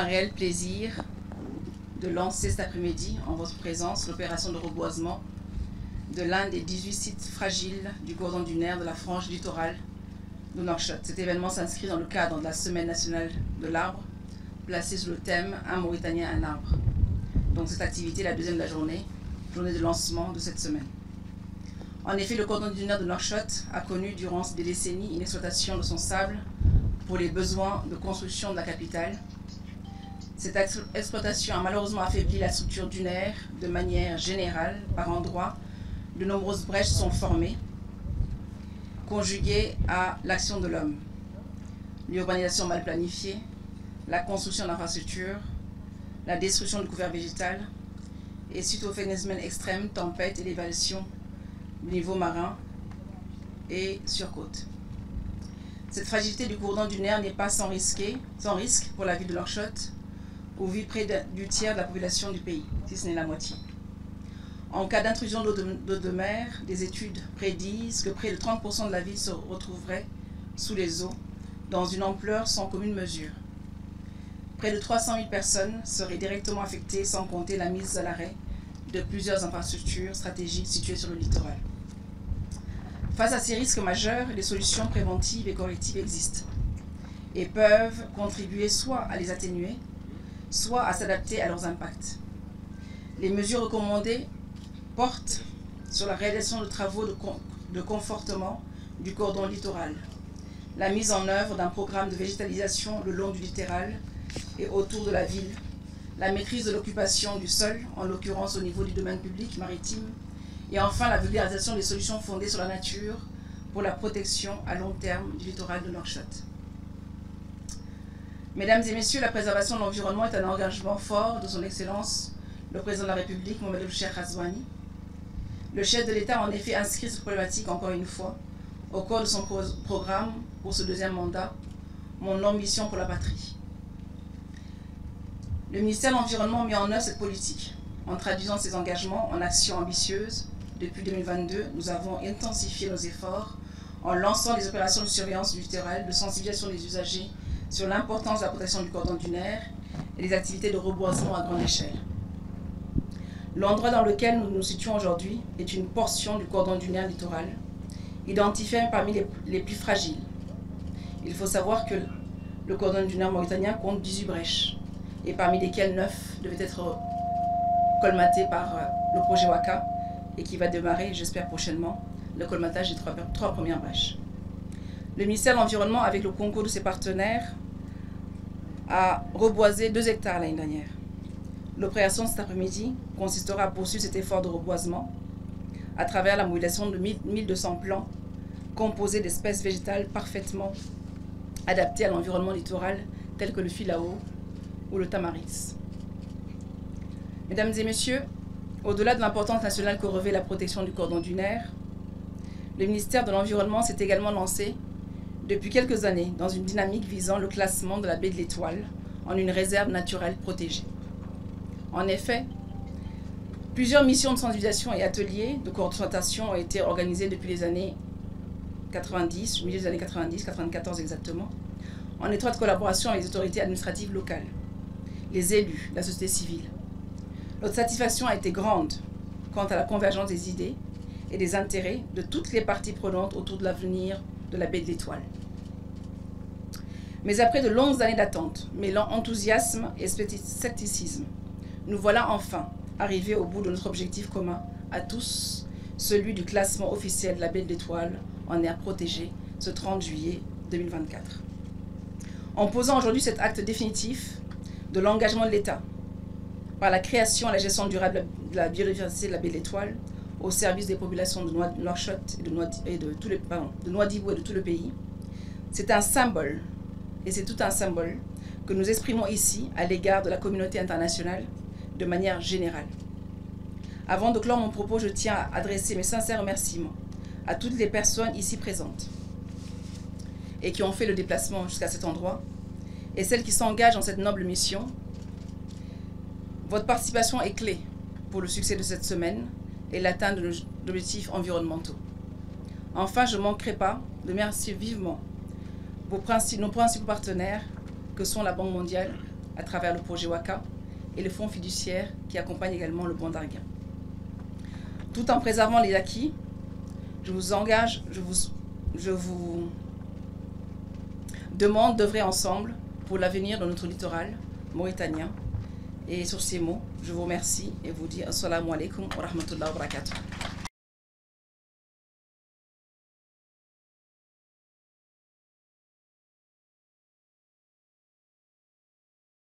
un réel plaisir de lancer cet après-midi, en votre présence, l'opération de reboisement de l'un des 18 sites fragiles du cordon dunaire de la frange littorale de Nouakchott. Cet événement s'inscrit dans le cadre de la Semaine nationale de l'arbre, placée sous le thème « Un Mauritanien, un arbre ». Donc cette activité est la deuxième de la journée de lancement de cette semaine. En effet, le cordon dunaire de Nouakchott a connu durant des décennies une exploitation de son sable pour les besoins de construction de la capitale. Cette exploitation a malheureusement affaibli la structure dunaire de manière générale. Par endroits, de nombreuses brèches sont formées, conjuguées à l'action de l'homme. L'urbanisation mal planifiée, la construction d'infrastructures, la destruction du couvert végétal, et suite aux phénomènes extrêmes, tempêtes, élévation du niveau marin et sur côte. Cette fragilité du cordon dunaire n'est pas sans risque pour la ville de Nouakchott, où vit près du tiers de la population du pays, si ce n'est la moitié. En cas d'intrusion d'eau de mer, des études prédisent que près de 30% de la ville se retrouverait sous les eaux, dans une ampleur sans commune mesure. Près de 300 000 personnes seraient directement affectées, sans compter la mise à l'arrêt de plusieurs infrastructures stratégiques situées sur le littoral. Face à ces risques majeurs, des solutions préventives et correctives existent et peuvent contribuer soit à les atténuer, soit à s'adapter à leurs impacts. Les mesures recommandées portent sur la réalisation de travaux de confortement du cordon littoral, la mise en œuvre d'un programme de végétalisation le long du littoral et autour de la ville, la maîtrise de l'occupation du sol, en l'occurrence au niveau du domaine public maritime, et enfin la vulgarisation des solutions fondées sur la nature pour la protection à long terme du littoral de Nouakchott. Mesdames et messieurs, la préservation de l'environnement est un engagement fort de son Excellence, le Président de la République, Mohamed El-Cheikh Ghazouani. Le chef de l'État a en effet inscrit cette problématique, encore une fois, au cœur de son programme pour ce deuxième mandat, Mon ambition pour la patrie. Le ministère de l'Environnement met en œuvre cette politique. En traduisant ses engagements en actions ambitieuses, depuis 2022, nous avons intensifié nos efforts en lançant des opérations de surveillance du littoral, de sensibilisation des usagers sur l'importance de la protection du cordon dunaire et des activités de reboisement à grande échelle. L'endroit dans lequel nous nous situons aujourd'hui est une portion du cordon dunaire littoral, identifiée parmi les plus fragiles. Il faut savoir que le cordon dunaire mauritanien compte 18 brèches, et parmi lesquelles 9 devaient être colmatées par le projet WACA, et qui va démarrer, j'espère prochainement, le colmatage des trois premières brèches. Le ministère de l'Environnement, avec le concours de ses partenaires, a reboisé 2 hectares l'année dernière. L'opération de cet après-midi consistera à poursuivre cet effort de reboisement à travers la mobilisation de 1200 plants composés d'espèces végétales parfaitement adaptées à l'environnement littoral, tels que le filao ou le tamaris. Mesdames et messieurs, au-delà de l'importance nationale que revêt la protection du cordon dunaire, le ministère de l'Environnement s'est également lancé depuis quelques années dans une dynamique visant le classement de la baie de l'Étoile en une réserve naturelle protégée. En effet, plusieurs missions de sensibilisation et ateliers de concertation ont été organisés depuis les années 90, milieu des années 90, 94 exactement, en étroite collaboration avec les autorités administratives locales, les élus, la société civile. Notre satisfaction a été grande quant à la convergence des idées et des intérêts de toutes les parties prenantes autour de l'avenir de la baie de l'Étoile. Mais après de longues années d'attente, mêlant enthousiasme et scepticisme, nous voilà enfin arrivés au bout de notre objectif commun à tous, celui du classement officiel de la baie de l'Étoile en aire protégée ce 30 juillet 2024. En posant aujourd'hui cet acte définitif de l'engagement de l'État par la création et la gestion durable de la biodiversité de la baie de l'Étoile au service des populations de Nouakchott et de Nouadhibou et de tout le pays, c'est un symbole, et c'est tout un symbole, que nous exprimons ici à l'égard de la communauté internationale de manière générale. Avant de clore mon propos, je tiens à adresser mes sincères remerciements à toutes les personnes ici présentes et qui ont fait le déplacement jusqu'à cet endroit, et celles qui s'engagent dans cette noble mission. Votre participation est clé pour le succès de cette semaine et l'atteinte de nos objectifs environnementaux. Enfin, je ne manquerai pas de remercier vivement nos principaux partenaires, que sont la Banque mondiale, à travers le projet WACA et le fonds fiduciaire qui accompagne également le Bon d'Arguin. Tout en préservant les acquis, je vous demande d'œuvrer ensemble pour l'avenir de notre littoral mauritanien. Et sur ces mots, je vous remercie et vous dis assalamu alaikum wa rahmatullahi wa barakatuh.